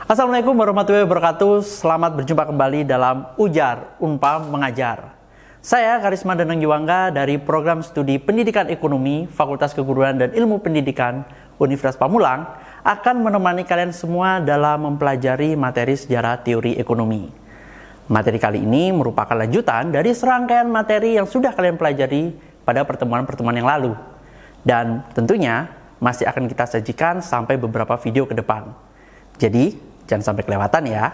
Assalamualaikum warahmatullahi wabarakatuh. Selamat berjumpa kembali dalam Ujar Unpam Mengajar. Saya Karisma Danang Juwangga dari Program Studi Pendidikan Ekonomi Fakultas Keguruan dan Ilmu Pendidikan Universitas Pamulang akan menemani kalian semua dalam mempelajari materi sejarah teori ekonomi. Materi kali ini merupakan lanjutan dari serangkaian materi yang sudah kalian pelajari pada pertemuan-pertemuan yang lalu. Dan tentunya masih akan kita sajikan sampai beberapa video ke depan. Jadi, jangan sampai kelewatan ya.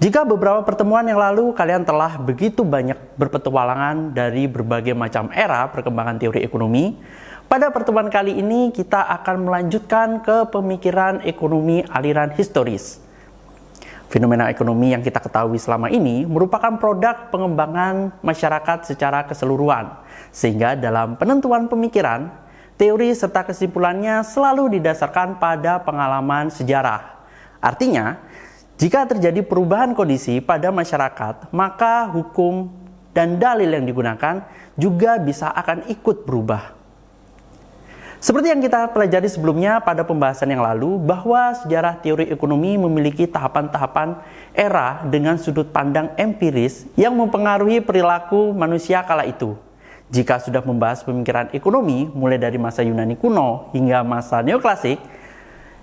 Jika beberapa pertemuan yang lalu kalian telah begitu banyak berpetualangan dari berbagai macam era perkembangan teori ekonomi, pada pertemuan kali ini kita akan melanjutkan ke pemikiran ekonomi aliran historis. Fenomena ekonomi yang kita ketahui selama ini merupakan produk pengembangan masyarakat secara keseluruhan, sehingga dalam penentuan pemikiran, teori serta kesimpulannya selalu didasarkan pada pengalaman sejarah. Artinya, jika terjadi perubahan kondisi pada masyarakat, maka hukum dan dalil yang digunakan juga bisa akan ikut berubah. Seperti yang kita pelajari sebelumnya pada pembahasan yang lalu, bahwa sejarah teori ekonomi memiliki tahapan-tahapan era dengan sudut pandang empiris yang mempengaruhi perilaku manusia kala itu. Jika sudah membahas pemikiran ekonomi mulai dari masa Yunani kuno hingga masa neoklasik,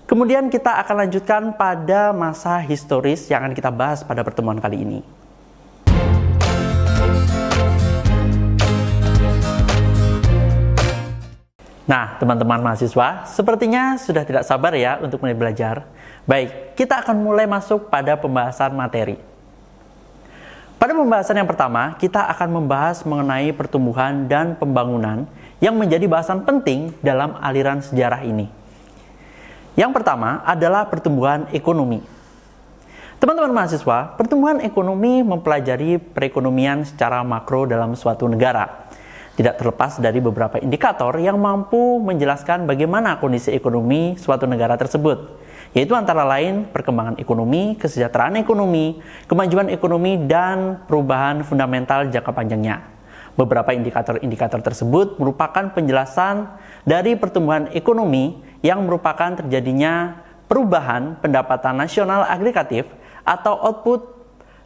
kemudian kita akan lanjutkan pada masa historis yang akan kita bahas pada pertemuan kali ini. Nah, teman-teman mahasiswa, sepertinya sudah tidak sabar ya untuk mulai belajar. Baik, kita akan mulai masuk pada pembahasan materi. Pada pembahasan yang pertama, kita akan membahas mengenai pertumbuhan dan pembangunan yang menjadi bahasan penting dalam aliran sejarah ini. Yang pertama adalah pertumbuhan ekonomi. Teman-teman mahasiswa, pertumbuhan ekonomi mempelajari perekonomian secara makro dalam suatu negara. Tidak terlepas dari beberapa indikator yang mampu menjelaskan bagaimana kondisi ekonomi suatu negara tersebut, yaitu antara lain perkembangan ekonomi, kesejahteraan ekonomi, kemajuan ekonomi, dan perubahan fundamental jangka panjangnya. Beberapa indikator-indikator tersebut merupakan penjelasan dari pertumbuhan ekonomi yang merupakan terjadinya perubahan pendapatan nasional agregatif atau output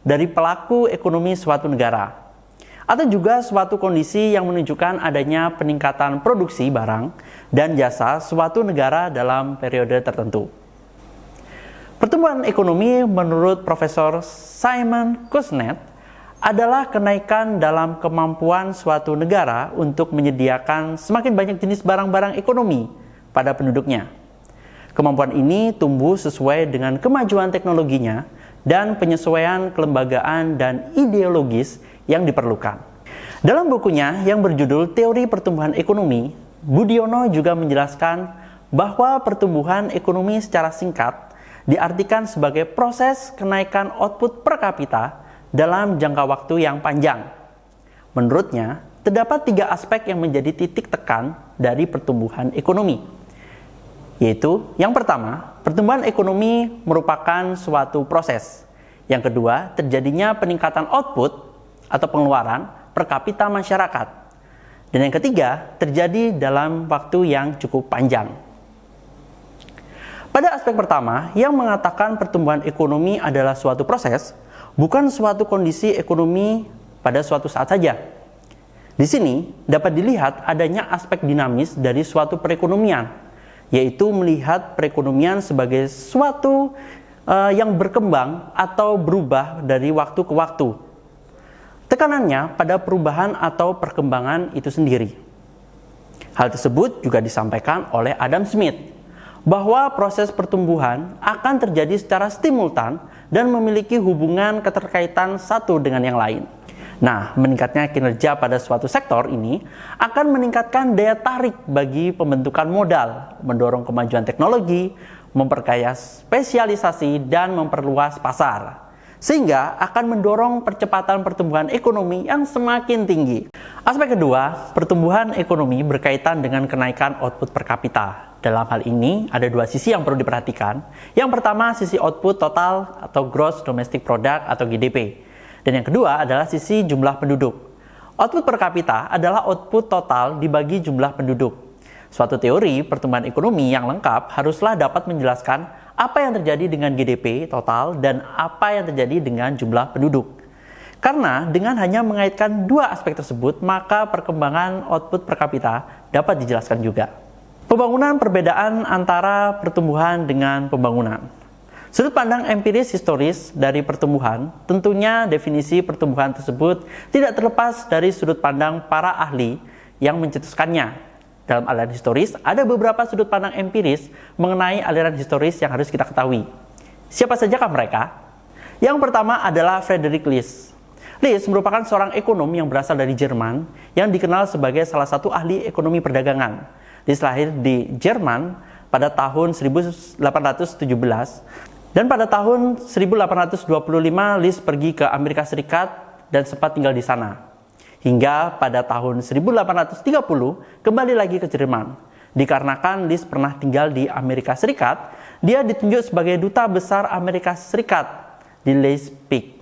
dari pelaku ekonomi suatu negara, atau juga suatu kondisi yang menunjukkan adanya peningkatan produksi barang dan jasa suatu negara dalam periode tertentu. Pertumbuhan ekonomi menurut Profesor Simon Kuznets adalah kenaikan dalam kemampuan suatu negara untuk menyediakan semakin banyak jenis barang-barang ekonomi pada penduduknya. Kemampuan ini tumbuh sesuai dengan kemajuan teknologinya dan penyesuaian kelembagaan dan ideologis yang diperlukan. Dalam bukunya yang berjudul Teori Pertumbuhan Ekonomi, Budiono juga menjelaskan bahwa pertumbuhan ekonomi secara singkat diartikan sebagai proses kenaikan output per kapita dalam jangka waktu yang panjang. Menurutnya, terdapat 3 aspek yang menjadi titik tekan dari pertumbuhan ekonomi, yaitu yang pertama, pertumbuhan ekonomi merupakan suatu proses. Yang kedua, terjadinya peningkatan output atau pengeluaran per kapita masyarakat. Dan yang ketiga, terjadi dalam waktu yang cukup panjang. Pada aspek pertama, yang mengatakan pertumbuhan ekonomi adalah suatu proses, bukan suatu kondisi ekonomi pada suatu saat saja. Di sini dapat dilihat adanya aspek dinamis dari suatu perekonomian, yaitu melihat perekonomian sebagai suatu yang berkembang atau berubah dari waktu ke waktu. Tekanannya pada perubahan atau perkembangan itu sendiri. Hal tersebut juga disampaikan oleh Adam Smith, bahwa proses pertumbuhan akan terjadi secara simultan dan memiliki hubungan keterkaitan satu dengan yang lain. Nah, meningkatnya kinerja pada suatu sektor ini akan meningkatkan daya tarik bagi pembentukan modal, mendorong kemajuan teknologi, memperkaya spesialisasi, dan memperluas pasar, sehingga akan mendorong percepatan pertumbuhan ekonomi yang semakin tinggi. Aspek kedua, pertumbuhan ekonomi berkaitan dengan kenaikan output per kapita. Dalam hal ini, ada 2 sisi yang perlu diperhatikan. Yang pertama, sisi output total atau Gross Domestic Product atau GDP. Dan yang kedua adalah sisi jumlah penduduk. Output per kapita adalah output total dibagi jumlah penduduk. Suatu teori pertumbuhan ekonomi yang lengkap haruslah dapat menjelaskan apa yang terjadi dengan GDP total dan apa yang terjadi dengan jumlah penduduk. Karena dengan hanya mengaitkan dua aspek tersebut, maka perkembangan output per kapita dapat dijelaskan juga. Pembangunan perbedaan antara pertumbuhan dengan pembangunan. Sudut pandang empiris historis dari pertumbuhan, tentunya definisi pertumbuhan tersebut tidak terlepas dari sudut pandang para ahli yang mencetuskannya. Dalam aliran historis, ada beberapa sudut pandang empiris mengenai aliran historis yang harus kita ketahui. Siapa sajakah mereka? Yang pertama adalah Friedrich List. List merupakan seorang ekonom yang berasal dari Jerman yang dikenal sebagai salah satu ahli ekonomi perdagangan. List lahir di Jerman pada tahun 1817 dan pada tahun 1825 List pergi ke Amerika Serikat dan sempat tinggal di sana. Hingga pada tahun 1830 kembali lagi ke Jerman. Dikarenakan List pernah tinggal di Amerika Serikat, dia ditunjuk sebagai duta besar Amerika Serikat di Leipzig.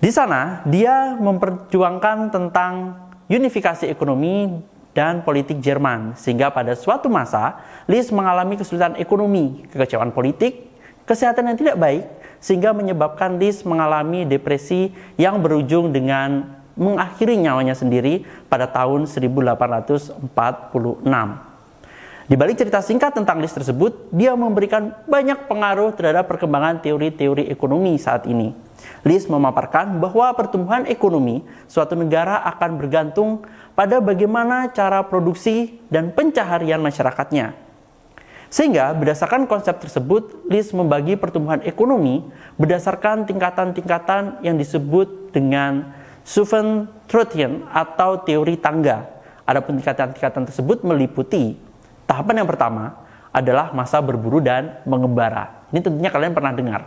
Di sana, dia memperjuangkan tentang unifikasi ekonomi dan politik Jerman, sehingga pada suatu masa, List mengalami kesulitan ekonomi, kekecewaan politik, kesehatan yang tidak baik, sehingga menyebabkan List mengalami depresi yang berujung dengan mengakhiri nyawanya sendiri pada tahun 1846. Di balik cerita singkat tentang List tersebut, dia memberikan banyak pengaruh terhadap perkembangan teori-teori ekonomi saat ini. List memaparkan bahwa pertumbuhan ekonomi suatu negara akan bergantung pada bagaimana cara produksi dan pencaharian masyarakatnya. Sehingga berdasarkan konsep tersebut, List membagi pertumbuhan ekonomi berdasarkan tingkatan-tingkatan yang disebut dengan Stufen-Trottian atau teori tangga. Adapun tingkatan-tingkatan tersebut meliputi tahapan yang pertama adalah masa berburu dan mengembara. Ini tentunya kalian pernah dengar.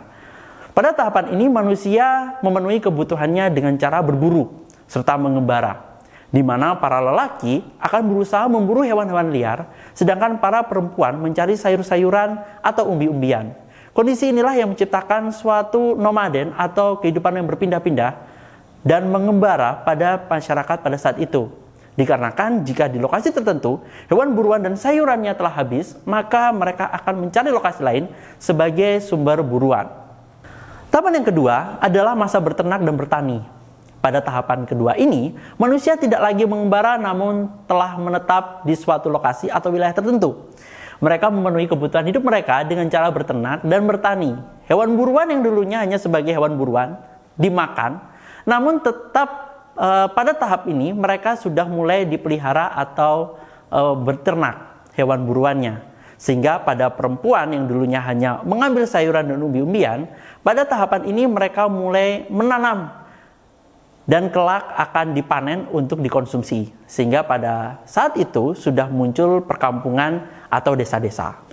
Pada tahapan ini manusia memenuhi kebutuhannya dengan cara berburu serta mengembara, di mana para lelaki akan berusaha memburu hewan-hewan liar, sedangkan para perempuan mencari sayur-sayuran atau umbi-umbian. Kondisi inilah yang menciptakan suatu nomaden atau kehidupan yang berpindah-pindah dan mengembara pada masyarakat pada saat itu. Dikarenakan jika di lokasi tertentu hewan buruan dan sayurannya telah habis, maka mereka akan mencari lokasi lain sebagai sumber buruan. Tahapan yang kedua adalah masa berternak dan bertani. Pada tahapan kedua ini, manusia tidak lagi mengembara namun telah menetap di suatu lokasi atau wilayah tertentu. Mereka memenuhi kebutuhan hidup mereka dengan cara berternak dan bertani. Hewan buruan yang dulunya hanya sebagai hewan buruan dimakan, namun tetap pada tahap ini mereka sudah mulai dipelihara atau berternak hewan buruannya. Sehingga pada perempuan yang dulunya hanya mengambil sayuran dan umbi-umbian, pada tahapan ini mereka mulai menanam dan kelak akan dipanen untuk dikonsumsi. Sehingga pada saat itu sudah muncul perkampungan atau desa-desa.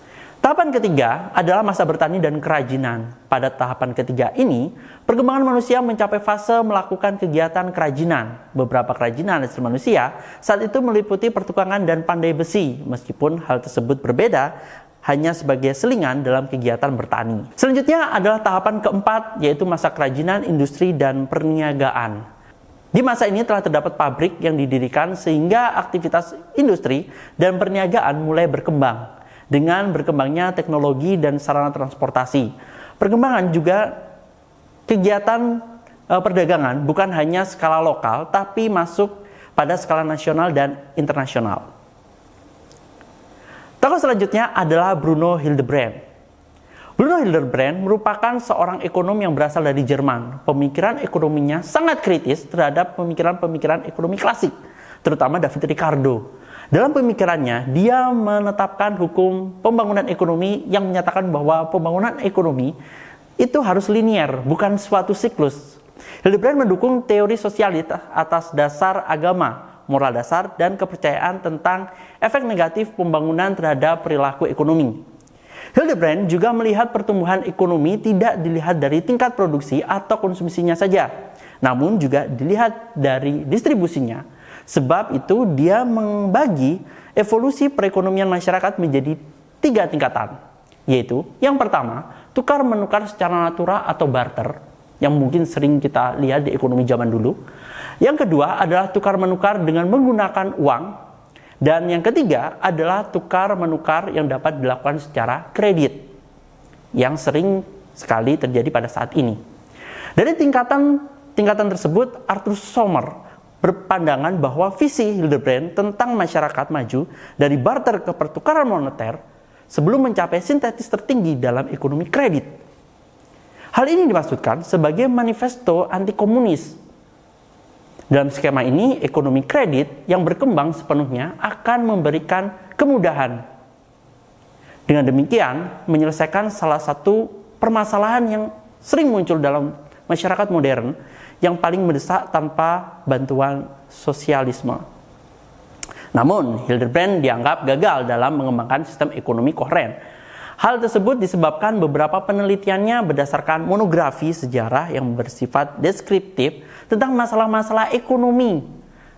Tahapan ketiga adalah masa bertani dan kerajinan. Pada tahapan ketiga ini, perkembangan manusia mencapai fase melakukan kegiatan kerajinan. Beberapa kerajinan hasil manusia saat itu meliputi pertukangan dan pandai besi, meskipun hal tersebut berbeda hanya sebagai selingan dalam kegiatan bertani. Selanjutnya adalah tahapan keempat, yaitu masa kerajinan, industri, dan perniagaan. Di masa ini telah terdapat pabrik yang didirikan sehingga aktivitas industri dan perniagaan mulai berkembang. Dengan berkembangnya teknologi dan sarana transportasi, perkembangan juga kegiatan perdagangan bukan hanya skala lokal, tapi masuk pada skala nasional dan internasional. Tokoh selanjutnya adalah Bruno Hildebrand. Bruno Hildebrand merupakan seorang ekonom yang berasal dari Jerman. Pemikiran ekonominya sangat kritis terhadap pemikiran-pemikiran ekonomi klasik, terutama David Ricardo. Dalam pemikirannya, dia menetapkan hukum pembangunan ekonomi yang menyatakan bahwa pembangunan ekonomi itu harus linier, bukan suatu siklus. Hildebrand mendukung teori sosialitas atas dasar agama, moral dasar, dan kepercayaan tentang efek negatif pembangunan terhadap perilaku ekonomi. Hildebrand juga melihat pertumbuhan ekonomi tidak dilihat dari tingkat produksi atau konsumsinya saja, namun juga dilihat dari distribusinya. Sebab itu dia membagi evolusi perekonomian masyarakat menjadi 3 tingkatan, yaitu yang pertama, tukar-menukar secara natural atau barter. yang mungkin sering kita lihat di ekonomi zaman dulu. Yang kedua adalah tukar-menukar dengan menggunakan uang. Dan yang ketiga adalah tukar-menukar yang dapat dilakukan secara kredit, yang sering sekali terjadi pada saat ini. Dari tingkatan tersebut, Arthur Sommer berpandangan bahwa visi Hildebrand tentang masyarakat maju dari barter ke pertukaran moneter sebelum mencapai sintesis tertinggi dalam ekonomi kredit. Hal ini dimaksudkan sebagai manifesto anti-komunis. Dalam skema ini, ekonomi kredit yang berkembang sepenuhnya akan memberikan kemudahan. Dengan demikian, menyelesaikan salah satu permasalahan yang sering muncul dalam masyarakat modern yang paling mendesak tanpa bantuan sosialisme. Namun, Hildebrand dianggap gagal dalam mengembangkan sistem ekonomi koheren. Hal tersebut disebabkan beberapa penelitiannya berdasarkan monografi sejarah yang bersifat deskriptif tentang masalah-masalah ekonomi.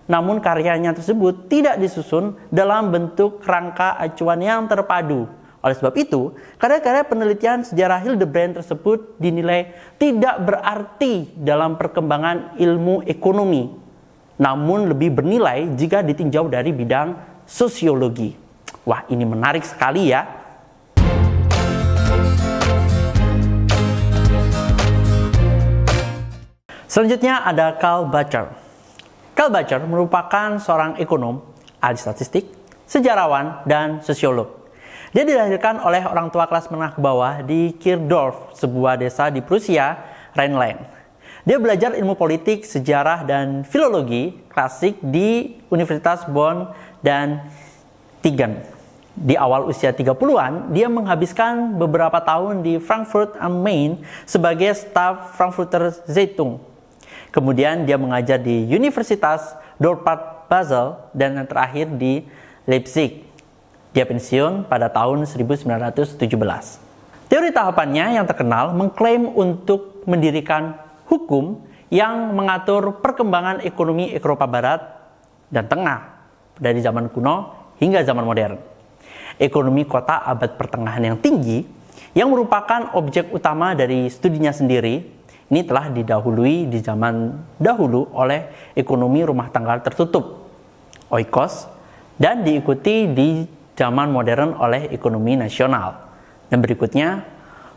Namun karyanya tersebut tidak disusun dalam bentuk kerangka acuan yang terpadu. Oleh sebab itu, karya-karya penelitian sejarah Hildebrand tersebut dinilai tidak berarti dalam perkembangan ilmu ekonomi, namun lebih bernilai jika ditinjau dari bidang sosiologi. Wah, ini menarik sekali ya. Selanjutnya ada Karl Bacher. Karl Bacher merupakan seorang ekonom, ahli statistik, sejarawan, dan sosiolog. Dia dilahirkan oleh orang tua kelas menengah ke bawah di Kirdorf, sebuah desa di Prusia, Rhineland. Dia belajar ilmu politik, sejarah, dan filologi klasik di Universitas Bonn dan Tübingen. Di awal usia 30-an, dia menghabiskan beberapa tahun di Frankfurt am Main sebagai staf Frankfurter Zeitung. Kemudian dia mengajar di Universitas Dorpat Basel dan yang terakhir di Leipzig. Dia pensiun pada tahun 1917. Teori tahapannya yang terkenal mengklaim untuk mendirikan hukum yang mengatur perkembangan ekonomi Eropa Barat dan Tengah dari zaman kuno hingga zaman modern. Ekonomi kota abad pertengahan yang tinggi yang merupakan objek utama dari studinya sendiri. Ini telah didahului di zaman dahulu oleh ekonomi rumah tangga tertutup, oikos, dan diikuti di zaman modern oleh ekonomi nasional. Dan berikutnya,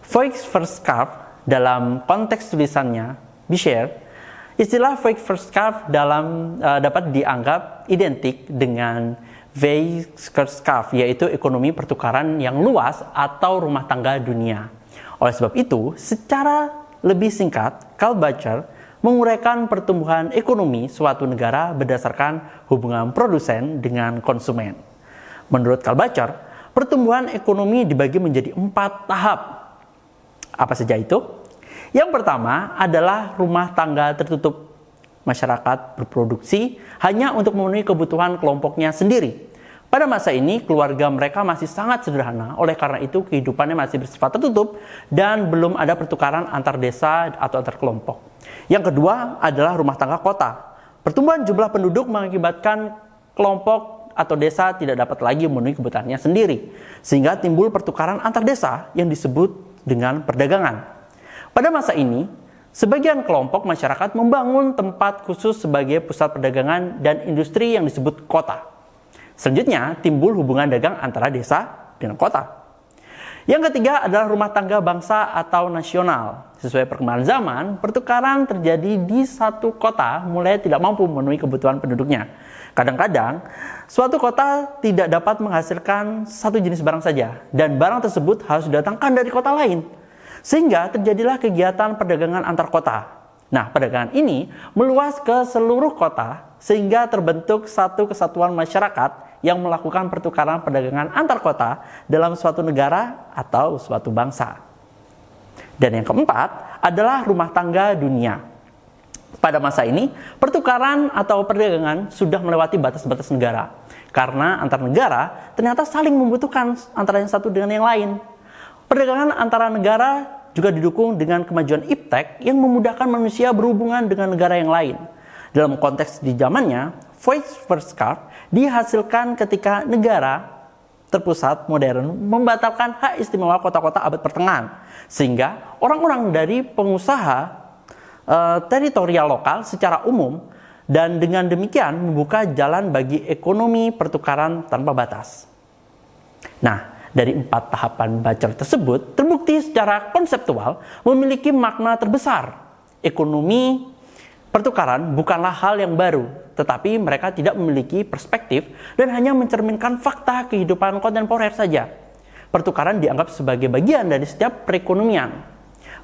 Volkswirtschaft dalam konteks tulisannya, Bisher, istilah Volkswirtschaft dapat dianggap identik dengan Weltwirtschaft, yaitu ekonomi pertukaran yang luas atau rumah tangga dunia. Oleh sebab itu, secara lebih singkat, Karl Bacher menguraikan pertumbuhan ekonomi suatu negara berdasarkan hubungan produsen dengan konsumen. Menurut Karl Bacher, pertumbuhan ekonomi dibagi menjadi 4 tahap. Apa saja itu? Yang pertama adalah rumah tangga tertutup. Masyarakat berproduksi hanya untuk memenuhi kebutuhan kelompoknya sendiri. Pada masa ini, keluarga mereka masih sangat sederhana, oleh karena itu kehidupannya masih bersifat tertutup dan belum ada pertukaran antar desa atau antar kelompok. Yang kedua adalah rumah tangga kota. Pertumbuhan jumlah penduduk mengakibatkan kelompok atau desa tidak dapat lagi memenuhi kebutuhannya sendiri, sehingga timbul pertukaran antar desa yang disebut dengan perdagangan. Pada masa ini, sebagian kelompok masyarakat membangun tempat khusus sebagai pusat perdagangan dan industri yang disebut kota. Selanjutnya, timbul hubungan dagang antara desa dengan kota. Yang ketiga adalah rumah tangga bangsa atau nasional. Sesuai perkembangan zaman, pertukaran terjadi di satu kota mulai tidak mampu memenuhi kebutuhan penduduknya. Kadang-kadang, suatu kota tidak dapat menghasilkan satu jenis barang saja, dan barang tersebut harus didatangkan dari kota lain. Sehingga terjadilah kegiatan perdagangan antar kota. Nah, perdagangan ini meluas ke seluruh kota, sehingga terbentuk satu kesatuan masyarakat yang melakukan pertukaran perdagangan antar kota dalam suatu negara atau suatu bangsa. Dan yang keempat adalah rumah tangga dunia. Pada masa ini, pertukaran atau perdagangan sudah melewati batas-batas negara. Karena antar negara ternyata saling membutuhkan antara yang satu dengan yang lain. Perdagangan antara negara juga didukung dengan kemajuan iptek yang memudahkan manusia berhubungan dengan negara yang lain. Dalam konteks di zamannya, Volkswirtschaft dihasilkan ketika negara terpusat modern membatalkan hak istimewa kota-kota abad pertengahan, sehingga orang-orang dari pengusaha teritorial lokal secara umum, dan dengan demikian membuka jalan bagi ekonomi pertukaran tanpa batas. Nah, dari 4 tahapan Bachelor tersebut terbukti secara konseptual memiliki makna terbesar. Ekonomi pertukaran bukanlah hal yang baru, tetapi mereka tidak memiliki perspektif dan hanya mencerminkan fakta kehidupan kontemporer saja. Pertukaran dianggap sebagai bagian dari setiap perekonomian.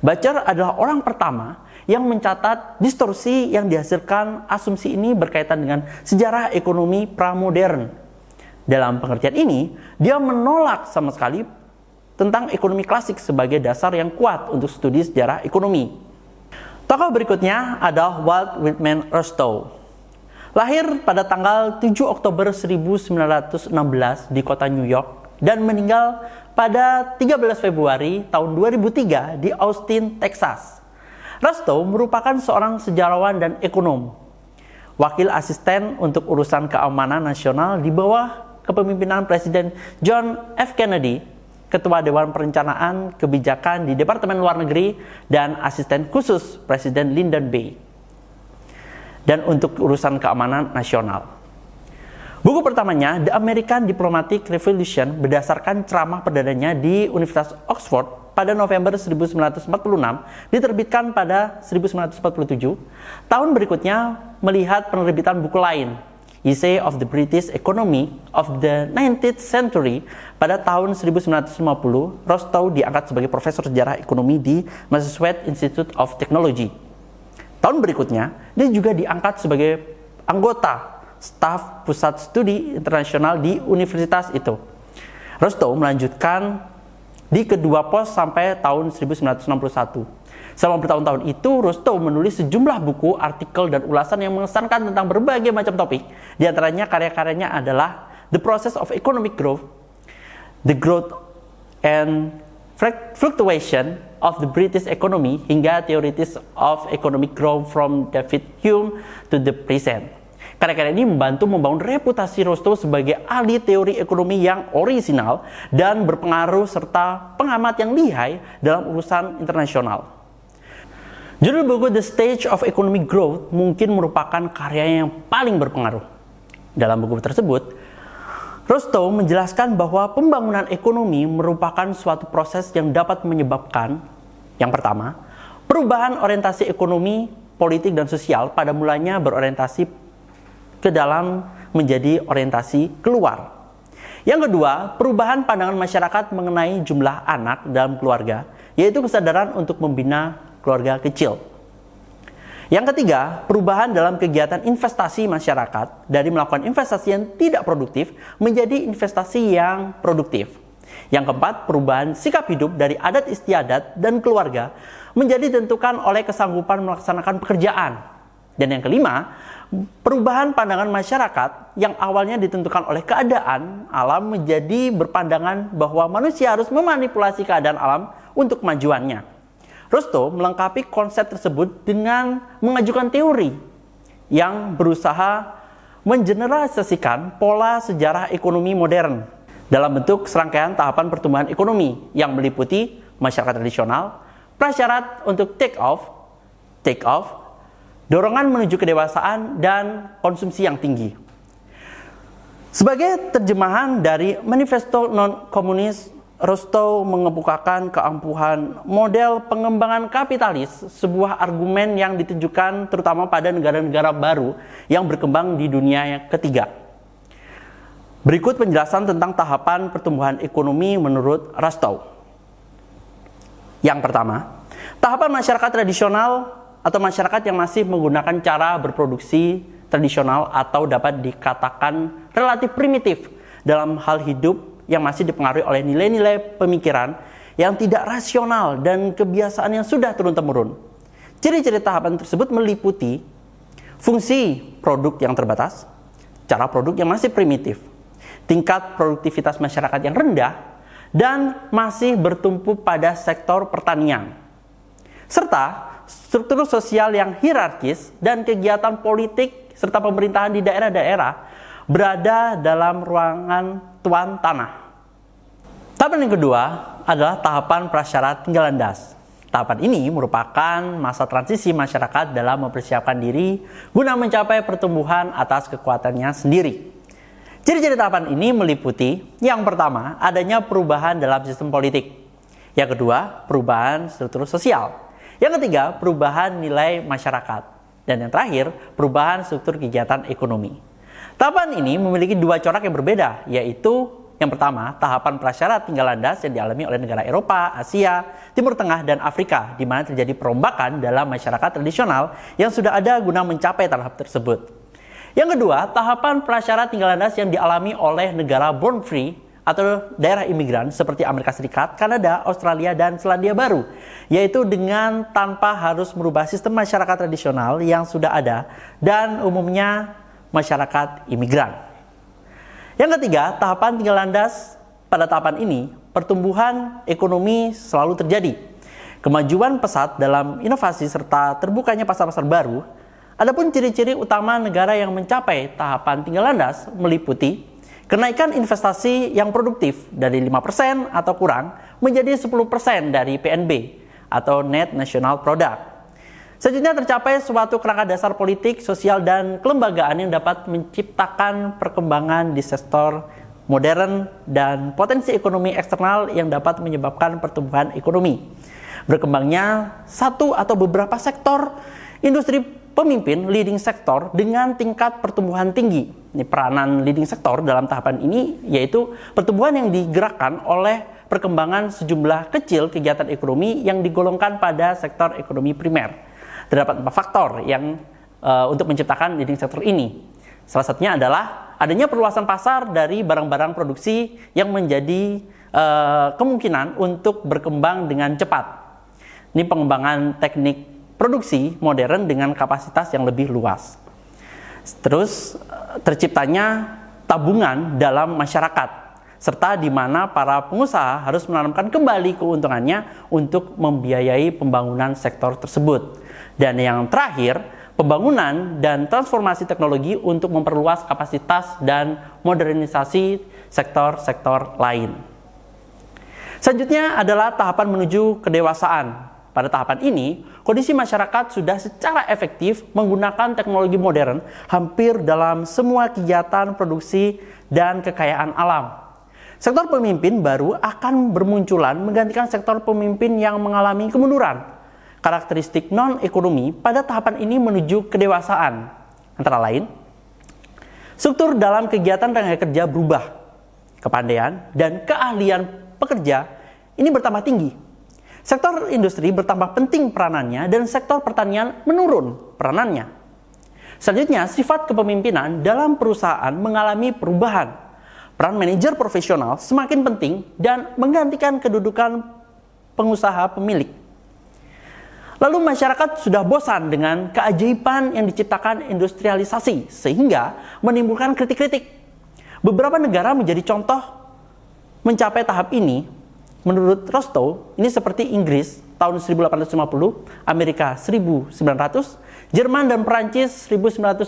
Bachelor adalah orang pertama yang mencatat distorsi yang dihasilkan asumsi ini berkaitan dengan sejarah ekonomi pramodern. Dalam pengertian ini, dia menolak sama sekali tentang ekonomi klasik sebagai dasar yang kuat untuk studi sejarah ekonomi. Tokoh berikutnya adalah Walt Whitman Rostow. Lahir pada tanggal 7 Oktober 1916 di kota New York dan meninggal pada 13 Februari tahun 2003 di Austin, Texas. Rostow merupakan seorang sejarawan dan ekonom, wakil asisten untuk urusan keamanan nasional di bawah kepemimpinan Presiden John F. Kennedy, Ketua Dewan Perencanaan Kebijakan di Departemen Luar Negeri, dan asisten khusus Presiden Lyndon B. dan untuk urusan keamanan nasional. Buku pertamanya, The American Diplomatic Revolution, berdasarkan ceramah perdananya di Universitas Oxford pada November 1946, diterbitkan pada 1947. Tahun berikutnya melihat penerbitan buku lain, Essay of the British Economy of the 19th Century. Pada tahun 1950, Rostow diangkat sebagai profesor sejarah ekonomi di Massachusetts Institute of Technology. Tahun berikutnya, dia juga diangkat sebagai anggota staf pusat studi internasional di universitas itu. Rostow melanjutkan di kedua pos sampai tahun 1961. Selama bertahun-tahun itu, Rostow menulis sejumlah buku, artikel, dan ulasan yang mengesankan tentang berbagai macam topik. Di antaranya karya-karyanya adalah The Process of Economic Growth, The Growth and Fluctuation of the British Economy, hingga Theories of Economic Growth from David Hume to the Present. Karya-karya ini membantu membangun reputasi Rostow sebagai ahli teori ekonomi yang orisinal dan berpengaruh serta pengamat yang lihai dalam urusan internasional. Judul buku The Stage of Economic Growth mungkin merupakan karya yang paling berpengaruh. Dalam buku tersebut, Rostow menjelaskan bahwa pembangunan ekonomi merupakan suatu proses yang dapat menyebabkan, yang pertama, perubahan orientasi ekonomi, politik, dan sosial pada mulanya berorientasi ke dalam menjadi orientasi keluar. Yang kedua, perubahan pandangan masyarakat mengenai jumlah anak dalam keluarga, yaitu kesadaran untuk membina keluarga kecil. Yang ketiga, perubahan dalam kegiatan investasi masyarakat dari melakukan investasi yang tidak produktif menjadi investasi yang produktif. Yang keempat, perubahan sikap hidup dari adat istiadat dan keluarga menjadi ditentukan oleh kesanggupan melaksanakan pekerjaan. Dan yang kelima, perubahan pandangan masyarakat yang awalnya ditentukan oleh keadaan alam menjadi berpandangan bahwa manusia harus memanipulasi keadaan alam untuk kemajuannya. Rostow melengkapi konsep tersebut dengan mengajukan teori yang berusaha mengeneralisasikan pola sejarah ekonomi modern dalam bentuk serangkaian tahapan pertumbuhan ekonomi yang meliputi masyarakat tradisional, prasyarat untuk take off, dorongan menuju kedewasaan, dan konsumsi yang tinggi. Sebagai terjemahan dari Manifesto Non-Komunis, Rostow mengemukakan keampuhan model pengembangan kapitalis, sebuah argumen yang ditujukan terutama pada negara-negara baru yang berkembang di dunia yang ketiga. Berikut penjelasan tentang tahapan pertumbuhan ekonomi menurut Rostow. Yang pertama, tahapan masyarakat tradisional atau masyarakat yang masih menggunakan cara berproduksi tradisional atau dapat dikatakan relatif primitif dalam hal hidup yang masih dipengaruhi oleh nilai-nilai pemikiran yang tidak rasional dan kebiasaan yang sudah turun-temurun. Ciri-ciri tahapan tersebut meliputi fungsi produk yang terbatas, cara produk yang masih primitif, tingkat produktivitas masyarakat yang rendah, dan masih bertumpu pada sektor pertanian, serta struktur sosial yang hierarkis dan kegiatan politik serta pemerintahan di daerah-daerah berada dalam ruangan tuan tanah. Tahapan yang kedua adalah tahapan prasyarat tinggal landas. Tahapan ini merupakan masa transisi masyarakat dalam mempersiapkan diri guna mencapai pertumbuhan atas kekuatannya sendiri. Ciri-ciri tahapan ini meliputi, yang pertama, adanya perubahan dalam sistem politik. Yang kedua, perubahan struktur sosial. Yang ketiga, perubahan nilai masyarakat. Dan yang terakhir, perubahan struktur kegiatan ekonomi. Tahapan ini memiliki dua corak yang berbeda, yaitu yang pertama, tahapan prasyarat tinggal landas yang dialami oleh negara Eropa, Asia, Timur Tengah, dan Afrika, di mana terjadi perombakan dalam masyarakat tradisional yang sudah ada guna mencapai tahap tersebut. Yang kedua, tahapan prasyarat tinggal landas yang dialami oleh negara born free atau daerah imigran seperti Amerika Serikat, Kanada, Australia, dan Selandia Baru, yaitu dengan tanpa harus merubah sistem masyarakat tradisional yang sudah ada dan umumnya masyarakat imigran. Yang ketiga, tahapan tinggal landas. Pada tahapan ini, pertumbuhan ekonomi selalu terjadi. Kemajuan pesat dalam inovasi serta terbukanya pasar-pasar baru. Adapun ciri-ciri utama negara yang mencapai tahapan tinggal landas meliputi kenaikan investasi yang produktif dari 5% atau kurang menjadi 10% dari PNB atau Net National Product. Selanjutnya tercapai suatu kerangka dasar politik, sosial, dan kelembagaan yang dapat menciptakan perkembangan di sektor modern dan potensi ekonomi eksternal yang dapat menyebabkan pertumbuhan ekonomi. Berkembangnya satu atau beberapa sektor industri pemimpin leading sektor dengan tingkat pertumbuhan tinggi. Ini peranan leading sektor dalam tahapan ini yaitu pertumbuhan yang digerakkan oleh perkembangan sejumlah kecil kegiatan ekonomi yang digolongkan pada sektor ekonomi primer. Terdapat 4 faktor yang untuk menciptakan leading sektor ini. Salah satunya adalah adanya perluasan pasar dari barang-barang produksi yang menjadi kemungkinan untuk berkembang dengan cepat. Ini pengembangan teknik produksi modern dengan kapasitas yang lebih luas. Terus terciptanya tabungan dalam masyarakat, serta di mana para pengusaha harus menanamkan kembali keuntungannya untuk membiayai pembangunan sektor tersebut. Dan yang terakhir, pembangunan dan transformasi teknologi untuk memperluas kapasitas dan modernisasi sektor-sektor lain. Selanjutnya adalah tahapan menuju kedewasaan. Pada tahapan ini, kondisi masyarakat sudah secara efektif menggunakan teknologi modern hampir dalam semua kegiatan produksi dan kekayaan alam. Sektor pemimpin baru akan bermunculan menggantikan sektor pemimpin yang mengalami kemunduran. Karakteristik non-ekonomi pada tahapan ini menuju kedewasaan. Antara lain, struktur dalam kegiatan tenaga kerja berubah. Kepandaian dan keahlian pekerja ini bertambah tinggi. Sektor industri bertambah penting peranannya dan sektor pertanian menurun peranannya. Selanjutnya, sifat kepemimpinan dalam perusahaan mengalami perubahan. Peran manajer profesional semakin penting dan menggantikan kedudukan pengusaha pemilik. Lalu masyarakat sudah bosan dengan keajaiban yang diciptakan industrialisasi sehingga menimbulkan kritik-kritik. Beberapa negara menjadi contoh mencapai tahap ini. Menurut Rostow, ini seperti Inggris tahun 1850, Amerika 1900, Jerman dan Perancis 1910,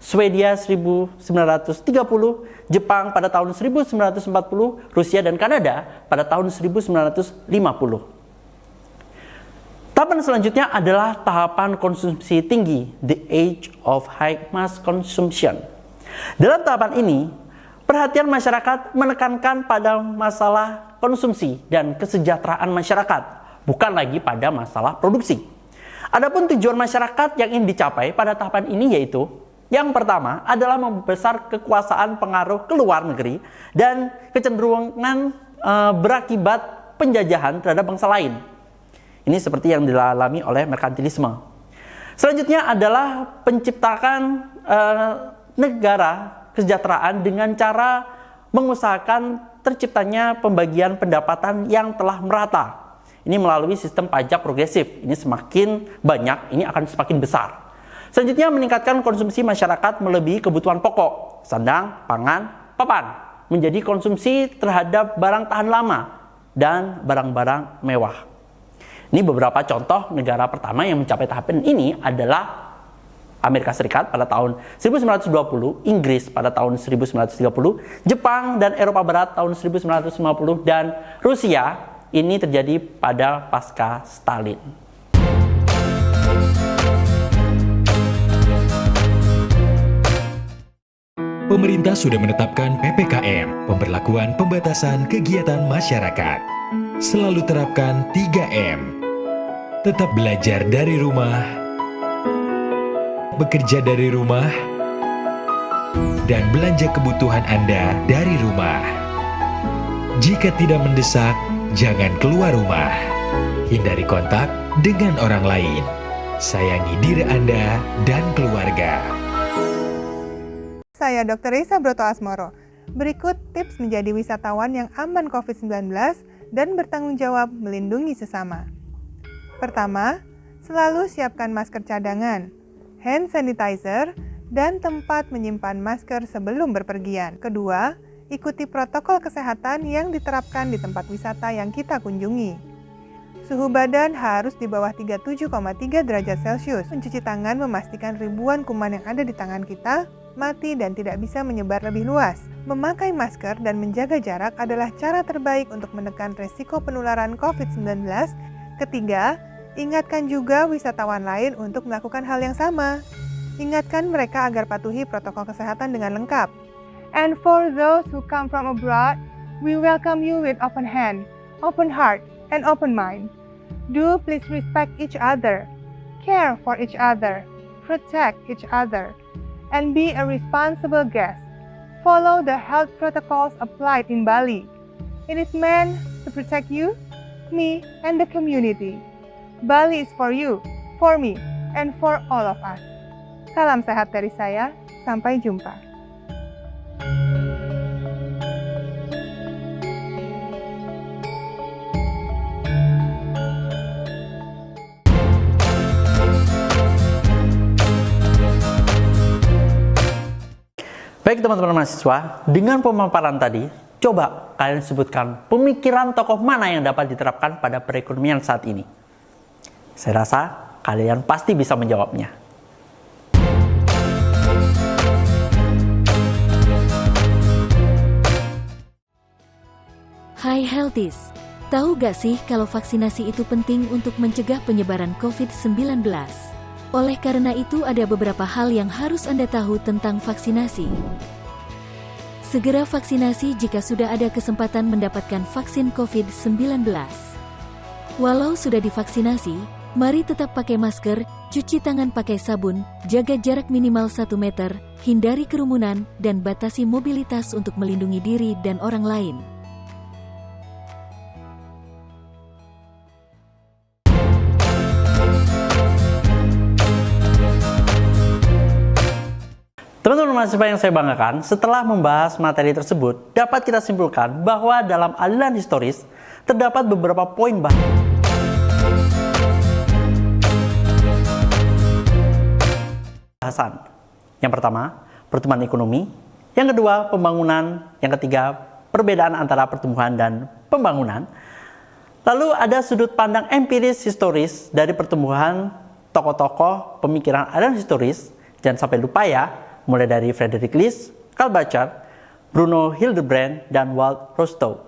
Swedia 1930, Jepang pada tahun 1940, Rusia dan Kanada pada tahun 1950. Tahapan selanjutnya adalah tahapan konsumsi tinggi, the age of high mass consumption. Dalam tahapan ini, perhatian masyarakat menekankan pada masalah konsumsi dan kesejahteraan masyarakat, bukan lagi pada masalah produksi. Adapun tujuan masyarakat yang ingin dicapai pada tahapan ini yaitu, yang pertama adalah membesar kekuasaan pengaruh ke luar negeri dan kecenderungan berakibat penjajahan terhadap bangsa lain. Ini seperti yang dialami oleh merkantilisme. Selanjutnya adalah penciptakan negara kesejahteraan dengan cara mengusahakan terciptanya pembagian pendapatan yang telah merata. Ini melalui sistem pajak progresif. Ini semakin banyak, ini akan semakin besar. Selanjutnya meningkatkan konsumsi masyarakat melebihi kebutuhan pokok, sandang, pangan, papan, menjadi konsumsi terhadap barang tahan lama dan barang-barang mewah. Ini beberapa contoh negara pertama yang mencapai tahapan ini adalah Amerika Serikat pada tahun 1920, Inggris pada tahun 1930, Jepang dan Eropa Barat tahun 1950, dan Rusia ini terjadi pada pasca Stalin. Pemerintah sudah menetapkan PPKM, pemberlakuan pembatasan kegiatan masyarakat. Selalu terapkan 3M. Tetap belajar dari rumah, bekerja dari rumah, dan belanja kebutuhan Anda dari rumah. Jika tidak mendesak, jangan keluar rumah. Hindari kontak dengan orang lain. Sayangi diri Anda dan keluarga. Saya Dr. Risa Broto Asmoro. Berikut tips menjadi wisatawan yang aman COVID-19 dan bertanggung jawab melindungi sesama. Pertama, selalu siapkan masker cadangan, hand sanitizer, dan tempat menyimpan masker sebelum berpergian. Kedua, ikuti protokol kesehatan yang diterapkan di tempat wisata yang kita kunjungi. Suhu badan harus di bawah 37,3 derajat Celcius. Mencuci tangan memastikan ribuan kuman yang ada di tangan kita mati dan tidak bisa menyebar lebih luas. Memakai masker dan menjaga jarak adalah cara terbaik untuk menekan resiko penularan COVID-19. Ketiga, ingatkan juga wisatawan lain untuk melakukan hal yang sama. Ingatkan mereka agar patuhi protokol kesehatan dengan lengkap. And for those who come from abroad, we welcome you with open hand, open heart, and open mind. Do please respect each other, care for each other, protect each other, and be a responsible guest. Follow the health protocols applied in Bali. It is meant to protect you, me, and the community. Bali is for you, for me, and for all of us. Salam sehat dari saya, sampai jumpa. Baik teman-teman mahasiswa, dengan pemaparan tadi, coba kalian sebutkan pemikiran tokoh mana yang dapat diterapkan pada perekonomian saat ini. Saya rasa kalian pasti bisa menjawabnya. Hai Healthies, tahu gak sih kalau vaksinasi itu penting untuk mencegah penyebaran COVID-19? Oleh karena itu ada beberapa hal yang harus Anda tahu tentang vaksinasi. Segera vaksinasi jika sudah ada kesempatan mendapatkan vaksin COVID-19. Walau sudah divaksinasi, mari tetap pakai masker, cuci tangan pakai sabun, jaga jarak minimal 1 meter, hindari kerumunan, dan batasi mobilitas untuk melindungi diri dan orang lain. Teman-teman mahasiswa yang saya banggakan, setelah membahas materi tersebut, dapat kita simpulkan bahwa dalam aliran historis, terdapat beberapa poin bahasan. Yang pertama, pertumbuhan ekonomi. Yang kedua, pembangunan. Yang ketiga, perbedaan antara pertumbuhan dan pembangunan. Lalu ada sudut pandang empiris historis dari pertumbuhan tokoh-tokoh pemikiran aliran historis. Jangan sampai lupa ya, mulai dari Friedrich List, Karl Barth, Bruno Hildebrand, dan Walt Rostow.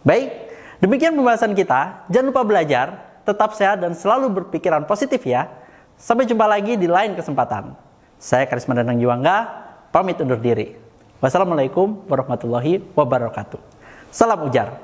Baik, demikian pembahasan kita. Jangan lupa belajar, tetap sehat dan selalu berpikiran positif ya. Sampai jumpa lagi di lain kesempatan. Saya Karisma Danang Yuangga, pamit undur diri. Wassalamualaikum warahmatullahi wabarakatuh. Salam ujar.